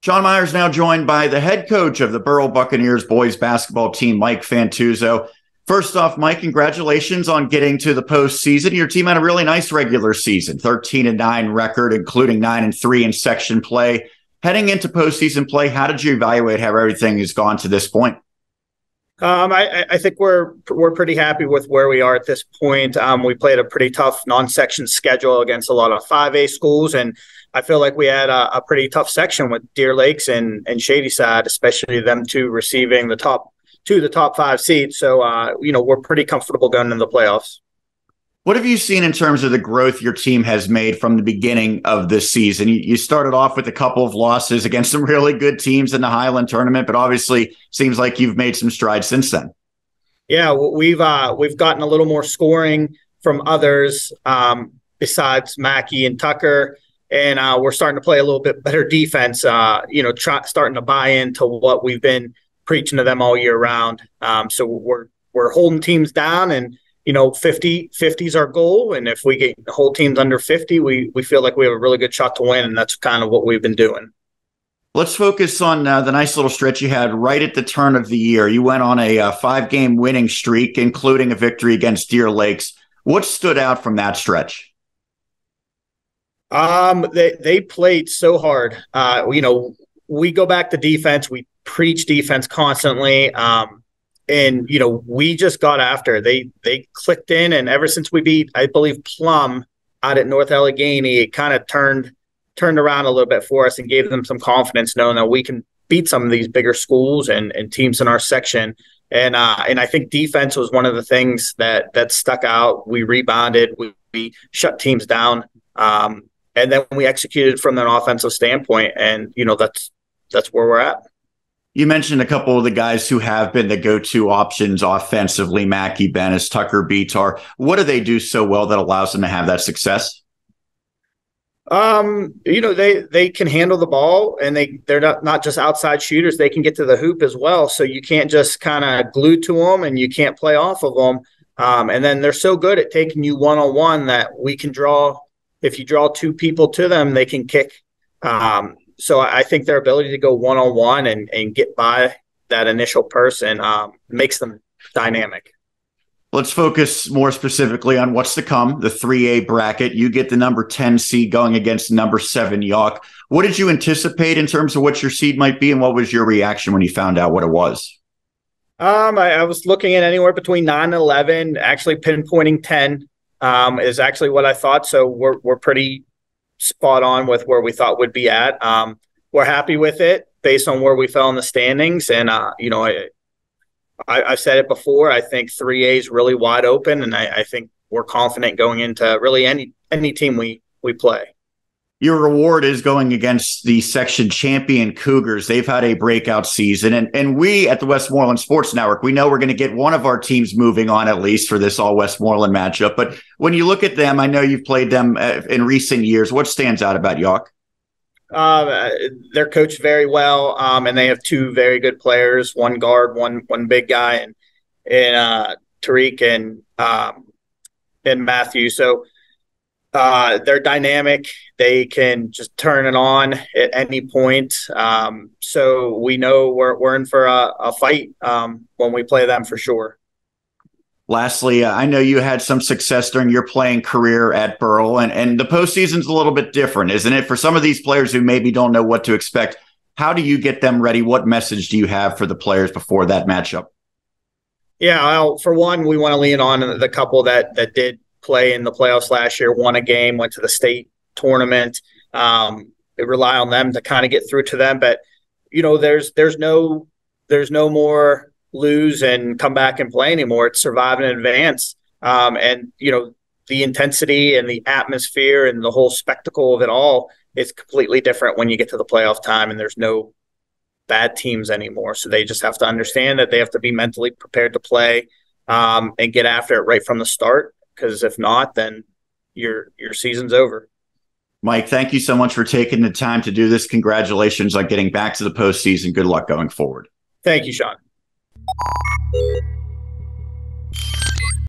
Sean Meyers now joined by the head coach of the Burrell Buccaneers boys basketball team, Mike Fantuzzo. First off, Mike, congratulations on getting to the postseason. Your team had a really nice regular season, 13-9 record, including 9-3 in section play. Heading into postseason play, how did you evaluate how everything has gone to this point? I think we're pretty happy with where we are at this point. We played a pretty tough non-section schedule against a lot of 5A schools, and I feel like we had a pretty tough section with Deer Lakes and Shadyside, especially them two receiving the top 5 seeds. So, we're pretty comfortable going into the playoffs. What have you seen in terms of the growth your team has made from the beginning of this season? You started off with a couple of losses against some really good teams in the Highland tournament, but obviously seems like you've made some strides since then. Yeah, we've gotten a little more scoring from others besides Mackey and Tucker, and we're starting to play a little bit better defense. Starting to buy into what we've been preaching to them all year round. So we're holding teams down, and 50 is our goal. And if we get hold teams under 50, we feel like we have a really good shot to win. And that's kind of what we've been doing. Let's focus on the nice little stretch you had right at the turn of the year. You went on a 5-game winning streak, including a victory against Deer Lakes. What stood out from that stretch? They played so hard. We go back to defense. We preach defense constantly. And, we just got after it. They clicked in, and ever since we beat, I believe, Plum out at North Allegheny, it kind of turned around a little bit for us and gave them some confidence knowing that we can beat some of these bigger schools and teams in our section. And I think defense was one of the things that stuck out. We rebounded. We shut teams down. And then we executed from an offensive standpoint. And, that's where we're at. You mentioned a couple of the guys who have been the go-to options offensively, Mackey, Bennis, Tucker, Beatar. What do they do so well that allows them to have that success? They can handle the ball, and they're not just outside shooters. They can get to the hoop as well. So you can't just kind of glue to them, and you can't play off of them. And then they're so good at taking you one-on-one that we can draw. If you draw two people to them, they can kick. So I think their ability to go one-on-one and get by that initial person makes them dynamic. Let's focus more specifically on what's to come, the 3A bracket. You get the number 10 seed going against number 7 York. What did you anticipate in terms of what your seed might be, and what was your reaction when you found out what it was? I was looking at anywhere between 9 and 11. Actually, pinpointing 10 is actually what I thought. So we're pretty spot on with where we thought would be at. We're happy with it based on where we fell in the standings. And, I've said it before, I think 3A is really wide open, and I think we're confident going into really any team we play. Your reward is going against the section champion Cougars. They've had a breakout season, and we at the Westmoreland Sports Network, we know we're going to get one of our teams moving on at least for this all Westmoreland matchup. But when you look at them, I know you've played them in recent years. What stands out about York? They're coached very well, and they have 2 very good players, one guard, one big guy, and Tariq and Matthew. So they're dynamic. They can just turn it on at any point. So we know we're in for a fight when we play them for sure. Lastly, I know you had some success during your playing career at Burrell, and the postseason's a little bit different, isn't it? For some of these players who maybe don't know what to expect, how do you get them ready? What message do you have for the players before that matchup? Yeah, well, for one, we want to lean on the couple that did play in the playoffs last year, won a game, went to the state tournament. Rely on them to kind of get through to them. But, there's no more lose and come back and play anymore. It's survive and advance. And the intensity and the atmosphere and the whole spectacle of it all is completely different when you get to the playoff time and there's no bad teams anymore. So they just have to understand that they have to be mentally prepared to play and get after it right from the start, because if not, then your season's over. Mike, thank you so much for taking the time to do this. Congratulations on getting back to the postseason. Good luck going forward. Thank you, Sean.